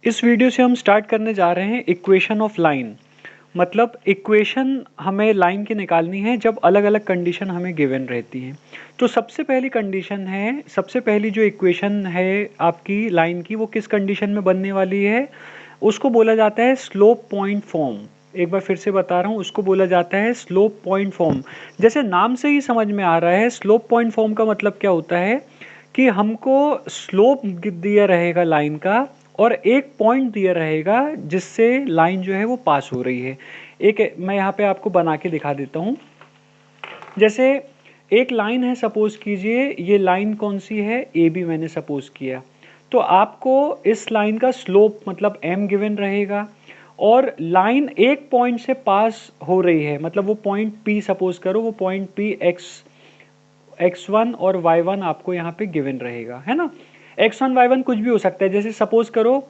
इस वीडियो से हम स्टार्ट करने जा रहे हैं इक्वेशन ऑफ लाइन। मतलब इक्वेशन हमें लाइन की निकालनी है जब अलग अलग कंडीशन हमें गिवन रहती हैं। तो सबसे पहली कंडीशन है, सबसे पहली जो इक्वेशन है आपकी लाइन की, वो किस कंडीशन में बनने वाली है? उसको बोला जाता है स्लोप पॉइंट फॉर्म। एक बार फिर से बता रहा हूँ, उसको बोला जाता है स्लोप पॉइंट फॉर्म। जैसे नाम से ही समझ में आ रहा है, स्लोप पॉइंट फॉर्म का मतलब क्या होता है कि हमको स्लोप दिया रहेगा लाइन का और एक पॉइंट दिया रहेगा जिससे लाइन जो है वो पास हो रही है। एक मैं यहाँ पे आपको बना के दिखा देता हूँ। जैसे एक लाइन है, सपोज कीजिए ये लाइन कौन सी है, ए बी मैंने सपोज किया। तो आपको इस लाइन का स्लोप मतलब m गिवन रहेगा और लाइन एक पॉइंट से पास हो रही है, मतलब वो पॉइंट P सपोज करो, वो पॉइंट P x1 और y1 आपको यहाँ पे गिवन रहेगा, है ना। x1 y1 कुछ भी हो सकता है। जैसे सपोज करो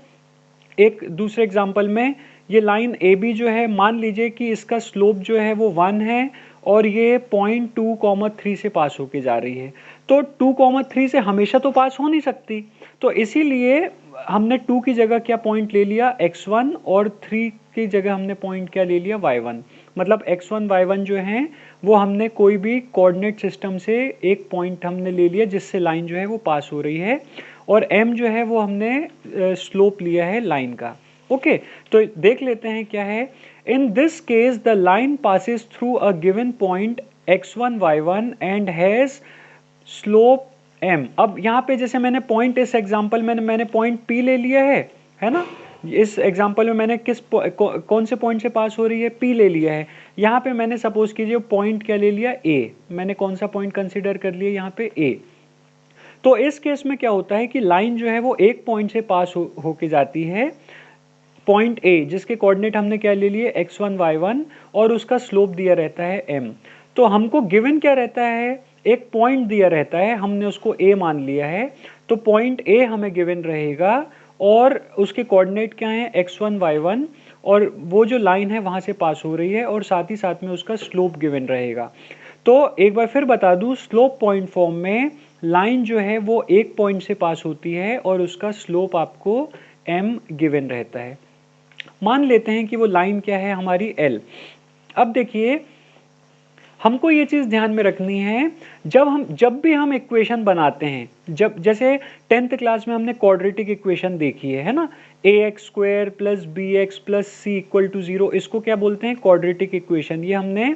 एक दूसरे एग्जांपल में ये लाइन ए बी जो है, मान लीजिए कि इसका स्लोप जो है वो 1 है और ये पॉइंट 2,3 से पास होके जा रही है। तो 2,3 से हमेशा तो पास हो नहीं सकती, तो इसीलिए हमने 2 की जगह क्या पॉइंट ले लिया x1 और 3 की जगह हमने पॉइंट क्या ले लिया y1। मतलब x1 y1 जो है वो हमने कोई भी कोऑर्डिनेट सिस्टम से एक पॉइंट हमने ले लिया जिससे लाइन जो है वो पास हो रही है, और m जो है वो हमने स्लोप लिया है लाइन का। ओके, तो देख लेते हैं क्या है। In this case the line passes through a given point x1 y1 and has slope m। अब यहाँ पे जैसे मैंने पॉइंट, इस एग्जांपल में मैंने पॉइंट p ले लिया है ना। इस एग्जांपल में मैंने कौन से पॉइंट से पास हो रही है, p ले लिया है। यहाँ पे मैंने सपोज कीजिए पॉइंट क्या ले लिया, a। मैंने कौन सा पॉइंट कंसिडर कर लिया यहाँ पे, a। तो इस केस में क्या होता है कि लाइन जो है वो एक पॉइंट से पास होके जाती है, पॉइंट ए जिसके कोऑर्डिनेट हमने क्या ले लिए, x1 y1, और उसका स्लोप दिया रहता है m। तो हमको गिवन क्या रहता है, एक पॉइंट दिया रहता है, हमने उसको a मान लिया है। तो पॉइंट a हमें गिवन रहेगा और उसके कोऑर्डिनेट क्या है, x1 y1, और वो जो लाइन है वहां से पास हो रही है और साथ ही साथ में उसका स्लोप गिवन रहेगा। तो एक बार फिर बता दूं, स्लोप पॉइंट फॉर्म में लाइन जो है वो एक पॉइंट से पास होती है और उसका स्लोप आपको m गिवन रहता है। मान लेते हैं कि वो लाइन क्या है हमारी l। अब देखिए हमको ये चीज ध्यान में रखनी है, जब भी हम इक्वेशन बनाते हैं, जब जैसे 10th क्लास में हमने क्वाड्रेटिक इक्वेशन देखी है ना, ax² + bx + c = 0, इसको क्या बोलते हैं, क्वाड्रेटिक इक्वेशन। ये हमने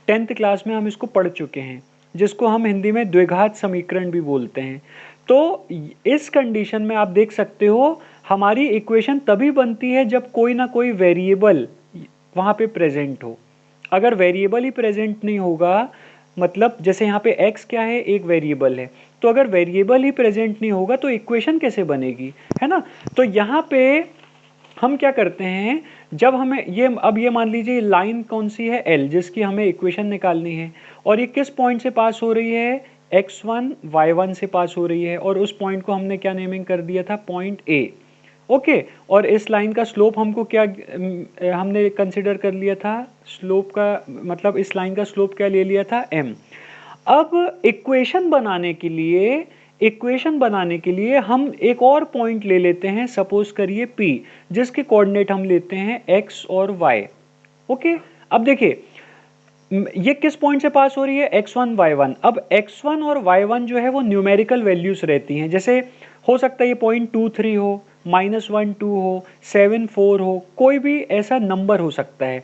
10th क्लास में हम इसको पढ़ चुके हैं, जिसको हम हिंदी में द्विघात समीकरण भी बोलते हैं। तो इस कंडीशन में आप देख सकते हो हमारी इक्वेशन तभी बनती है जब कोई ना कोई वेरिएबल वहां पे प्रेजेंट हो। अगर वेरिएबल ही प्रेजेंट नहीं होगा, मतलब जैसे यहाँ पे x क्या है, एक वेरिएबल है, तो अगर वेरिएबल ही प्रेजेंट नहीं होगा तो इक्वेशन कैसे बनेगी, है ना। तो यहाँ पे हम क्या करते हैं, जब हमें ये, अब ये मान लीजिए लाइन कौन सी है, l, जिसकी हमें इक्वेशन निकालनी है, और ये किस पॉइंट से पास हो रही है, x1 y1 से पास हो रही है, और उस पॉइंट को हमने क्या नेमिंग कर दिया था, पॉइंट a। ओके, और इस लाइन का स्लोप हमको क्या हमने कंसिडर कर लिया था, स्लोप का मतलब इस लाइन का स्लोप क्या ले लिया था, m। अब इक्वेशन बनाने के लिए हम एक और पॉइंट ले लेते हैं, सपोज करिए P, जिसके कोऑर्डिनेट हम लेते हैं x और y। ओके, अब देखिए ये किस पॉइंट से पास हो रही है, x1 y1। अब x1 और y1 जो है वो न्यूमेरिकल वैल्यूज रहती हैं, जैसे हो सकता है ये 0.23 हो, -1 2 हो, 7 4 हो, कोई भी ऐसा नंबर हो सकता है।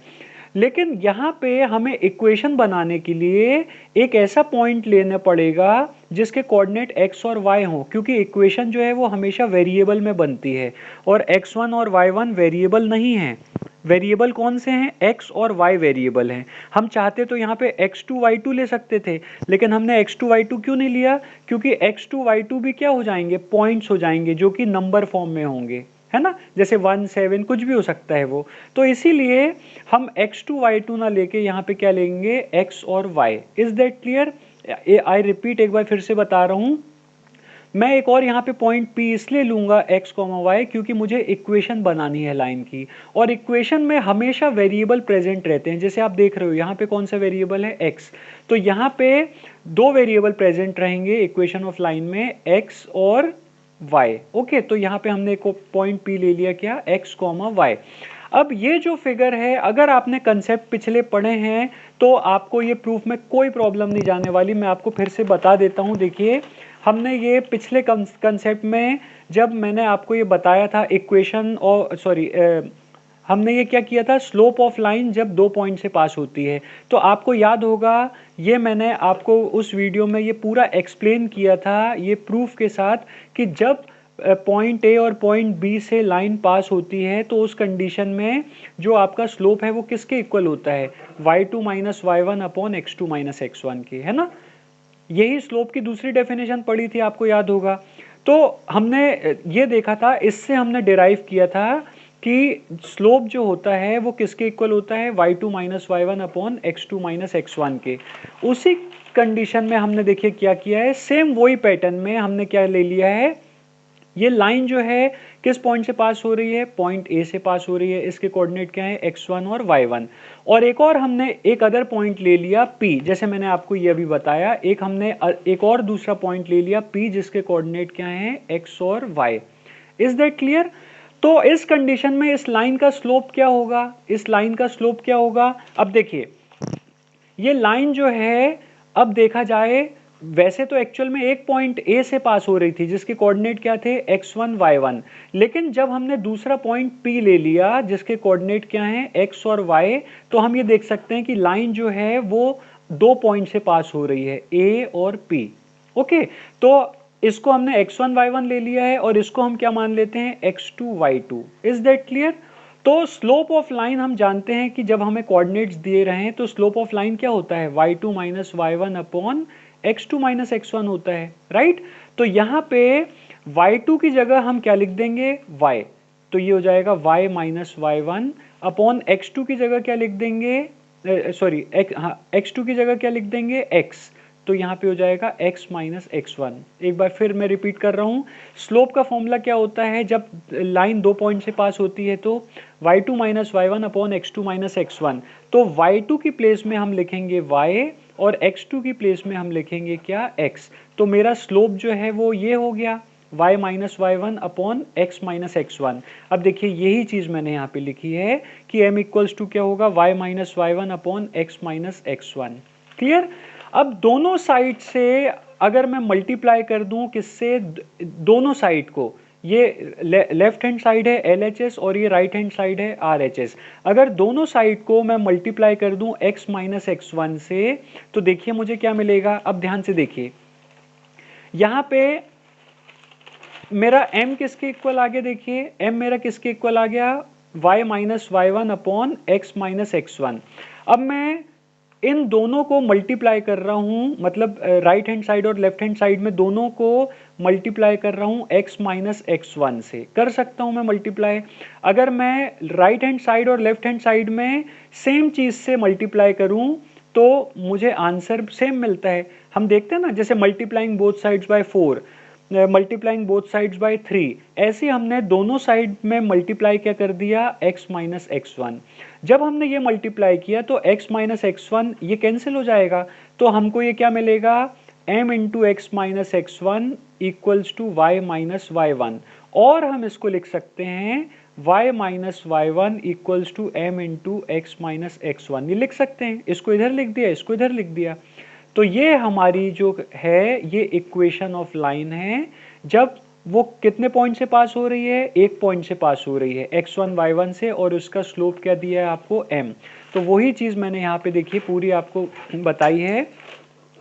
लेकिन यहाँ पे हमें इक्वेशन बनाने के लिए एक ऐसा पॉइंट लेना पड़ेगा जिसके कोऑर्डिनेट x और y हो, क्योंकि इक्वेशन जो है वो हमेशा वेरिएबल में बनती है और x1 और y1 वेरिएबल नहीं है। वेरिएबल कौन से हैं, x और y वेरिएबल हैं। हम चाहते तो यहाँ पे x2 y2 ले सकते थे, लेकिन हमने x2 y2 क्यों नहीं लिया, क्योंकि x2 y2 भी क्या हो जाएंगे, पॉइंट्स हो जाएंगे जो कि नंबर फॉर्म में होंगे, है ना, जैसे 1 7 कुछ भी हो सकता है वो। तो इसीलिए हम x2 y2 ना लेके यहाँ पे क्या लेंगे, x और y। Is that clear? I repeat, एक बार फिर से बता रहा हूँ, मैं एक और यहाँ पे पॉइंट P इसलिए लूंगा x, y, क्योंकि मुझे इक्वेशन बनानी है लाइन की, और इक्वेशन में हमेशा वेरिएबल प्रेजेंट रहते हैं। जैसे आप देख रहे हो यहाँ पे कौन सा वेरिएबल है, x। तो यहाँ पे दो वेरिएबल प्रेजेंट रहेंगे इक्वेशन ऑफ लाइन में, x और y। ओके, तो यहाँ पे हमने एक पॉइंट P ले लिया, क्या, x, y। अब ये जो फिगर है, अगर आपने कंसेप्ट पिछले पढ़े हैं तो आपको ये प्रूफ में कोई प्रॉब्लम नहीं जाने वाली। मैं आपको फिर से बता देता हूँ। देखिए, हमने ये पिछले कंसेप्ट में जब मैंने आपको ये बताया था इक्वेशन, और सॉरी, हमने ये क्या किया था, स्लोप ऑफ लाइन जब 2 पॉइंट से पास होती है, तो आपको याद होगा ये मैंने आपको उस वीडियो में ये पूरा एक्सप्लेन किया था ये प्रूफ के साथ कि जब पॉइंट ए और पॉइंट बी से लाइन पास होती है तो उस कंडीशन में जो आपका स्लोप है वो किसके इक्वल होता है, y2 minus y1 upon x2 minus x1 के, है ना। यही स्लोप की दूसरी डेफिनेशन पढ़ी थी, आपको याद होगा। तो हमने ये देखा था, इससे हमने डिराइव किया था कि स्लोप जो होता है वो किसके इक्वल होता है, y2 minus y1 upon x2 minus x1 के। उसी कंडीशन में हमने देखिए क्या किया है, सेम वही पैटर्न में हमने क्या ले लिया है, ये लाइन जो है किस पॉइंट से पास हो रही है, पॉइंट ए से पास हो रही है। इसके कोऑर्डिनेट क्या है, x1 और y1। और एक और हमने एक अदर पॉइंट ले लिया p, जैसे मैंने आपको ये अभी बताया, हमने एक और दूसरा पॉइंट ले लिया p जिसके कोऑर्डिनेट क्या है, x और y। Is that clear. तो इस कंडीशन में इस लाइन का स्लोप क्या होगा, इस लाइन का स्लोप क्या होगा। अब देखिए, ये लाइन जो है, अब देखा जाए वैसे तो एक्चुअल में एक पॉइंट ए से पास हो रही थी जिसके कोऑर्डिनेट क्या थे, x1 y1। लेकिन जब हमने दूसरा पॉइंट P ले लिया जिसके कोऑर्डिनेट क्या हैं, x और y, तो हम ये देख सकते हैं कि लाइन जो है वो 2 पॉइंट से पास हो रही है, A और P। ओके, तो इसको हमने x1 y1 ले लिया है और इसको हम क्या मान लेते हैं, x2 y2। Is that clear. तो स्लोप ऑफ लाइन हम जानते हैं कि जब हमें कोऑर्डिनेट्स दिए रहे हैं तो स्लोप ऑफ लाइन क्या होता है, y2 minus y1 upon x2 minus x1 होता है, राइट। तो यहाँ पे y2 की जगह हम क्या लिख देंगे, y। तो ये हो जाएगा y minus y1 upon x2 की जगह क्या लिख देंगे, सॉरी, x2 की जगह क्या लिख देंगे, x। तो यहाँ पे हो जाएगा x माइनस x1। एक बार फिर मैं रिपीट कर रहा हूँ, स्लोप का फॉर्मूला क्या होता है, जब लाइन 2 पॉइंट से पास होती है तो y2 minus y1 upon x2 minus x1। तो y2 की प्लेस में हम लिखेंगे y और x2 की प्लेस में हम लिखेंगे क्या, x। तो मेरा स्लोप जो है वो ये हो गया, y minus y1 upon x minus x1। अब देखिए यही चीज मैंने यहाँ पे लिखी है कि m इक्वल्स टू क्या होगा, y minus y1 upon x minus x1। Clear. अब दोनों साइड से अगर मैं मल्टीप्लाई कर दूं किससे, दोनों साइड को, ये लेफ्ट हैंड साइड है LHS और ये राइट हैंड साइड है RHS। अगर दोनों साइड को मैं मल्टीप्लाई कर दूं x माइनस x1 से, तो देखिए मुझे क्या मिलेगा। अब ध्यान से देखिए, यहां पे मेरा m किसके इक्वल आ गया, देखिए m मेरा किसके इक्वल आ गया, y minus y1 upon x minus x1। अब मैं इन दोनों को मल्टीप्लाई कर रहा हूं, मतलब राइट हैंड साइड और लेफ्ट हैंड साइड में दोनों को मल्टीप्लाई कर रहा हूं x माइनस x1 से। कर सकता हूं मैं मल्टीप्लाई। अगर मैं राइट हैंड साइड और लेफ्ट हैंड साइड में सेम चीज से मल्टीप्लाई करूं तो मुझे आंसर सेम मिलता है। हम देखते हैं ना, जैसे multiplying both sides by 4, multiplying both sides by 3, ऐसे हमने दोनों साइड में मल्टीप्लाई क्या कर दिया, x माइनस x1। जब हमने ये मल्टीप्लाई किया तो x माइनस x1 ये कैंसिल हो जाएगा, तो हमको ये क्या मिलेगा, m into x minus x1 equals to y minus y1। और हम इसको लिख सकते हैं y minus y1 equals to m into x minus x1। ये लिख सकते हैं, इसको इधर लिख दिया, इसको इधर लिख दिया। तो ये हमारी जो है ये इक्वेशन ऑफ लाइन है, जब वो कितने पॉइंट से पास हो रही है, एक पॉइंट से पास हो रही है, x1 y1 से, और उसका स्लोप क्या दिया है आपको, m। तो वही चीज मैंने यहाँ पे देखिए पूरी आपको बताई है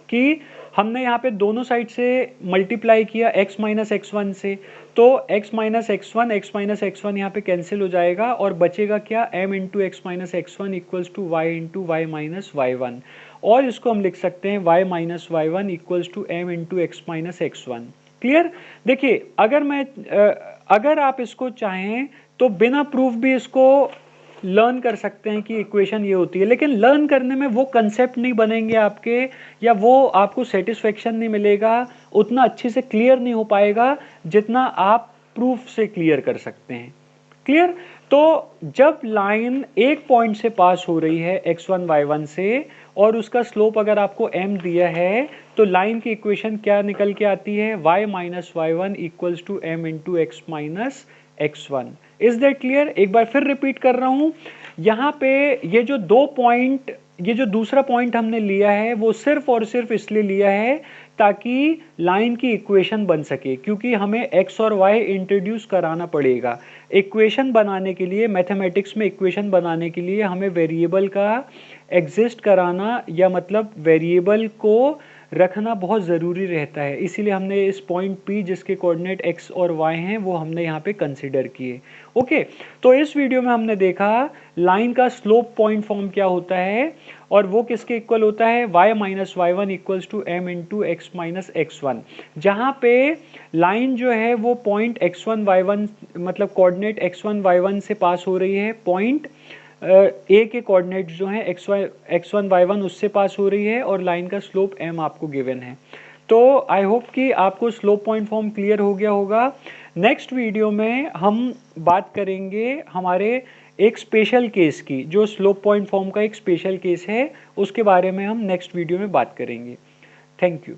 कि हमने यहाँ पे दोनों साइड से मल्टीप्लाई किया x माइनस x1 से, तो x माइनस x1 यहाँ पे कैंसिल हो जाएगा और बचेगा क्या, m into x minus x1 equals to y into y minus y1। और इसको हम लिख सकते हैं y minus y1 equals to m into x minus x1। Clear. देखिए, अगर आप इसको चाहें तो बिना प्रूफ भी इसको लर्न कर सकते हैं कि इक्वेशन ये होती है, लेकिन लर्न करने में वो कंसेप्ट नहीं बनेंगे आपके, या वो आपको सेटिस्फेक्शन नहीं मिलेगा, उतना अच्छे से क्लियर नहीं हो पाएगा जितना आप प्रूफ से क्लियर कर सकते हैं। क्लियर। तो जब लाइन एक पॉइंट से पास हो रही है x1 y1 से, और उसका स्लोप अगर आपको m दिया है तो लाइन की इक्वेशन क्या निकल के आती है, y minus y one equals to m into x minus x1। Is that clear? एक बार फिर रिपीट कर रहा हूं, यहाँ पे ये जो दो पॉइंट, ये जो दूसरा पॉइंट हमने लिया है वो सिर्फ और सिर्फ इसलिए लिया है ताकि लाइन की इक्वेशन बन सके, क्योंकि हमें x और y इंट्रोड्यूस कराना पड़ेगा। इक्वेशन बनाने के लिए, मैथमेटिक्स में इक्वेशन बनाने के लिए हमें वेरिएबल का एग्जिस्ट कराना या मतलब वेरिएबल को रखना बहुत ज़रूरी रहता है, इसीलिए हमने इस पॉइंट P जिसके कोऑर्डिनेट x और y हैं वो हमने यहाँ पे कंसिडर किए। ओके, तो इस वीडियो में हमने देखा लाइन का स्लोप पॉइंट फॉर्म क्या होता है और वो किसके इक्वल होता है, y minus y one equals to m into x minus x1, जहाँ पे लाइन जो है वो पॉइंट x1 y1 मतलब कोऑर्डिनेट x1 y1 से पास हो रही है, पॉइंट ए के कोऑर्डिनेट जो हैं x1 y1 उससे पास हो रही है और लाइन का स्लोप m आपको गिवन है। तो आई होप कि आपको स्लोप पॉइंट फॉर्म क्लियर हो गया होगा। नेक्स्ट वीडियो में हम बात करेंगे हमारे एक स्पेशल केस की, जो स्लोप पॉइंट फॉर्म का एक स्पेशल केस है, उसके बारे में हम नेक्स्ट वीडियो में बात करेंगे। Thank you.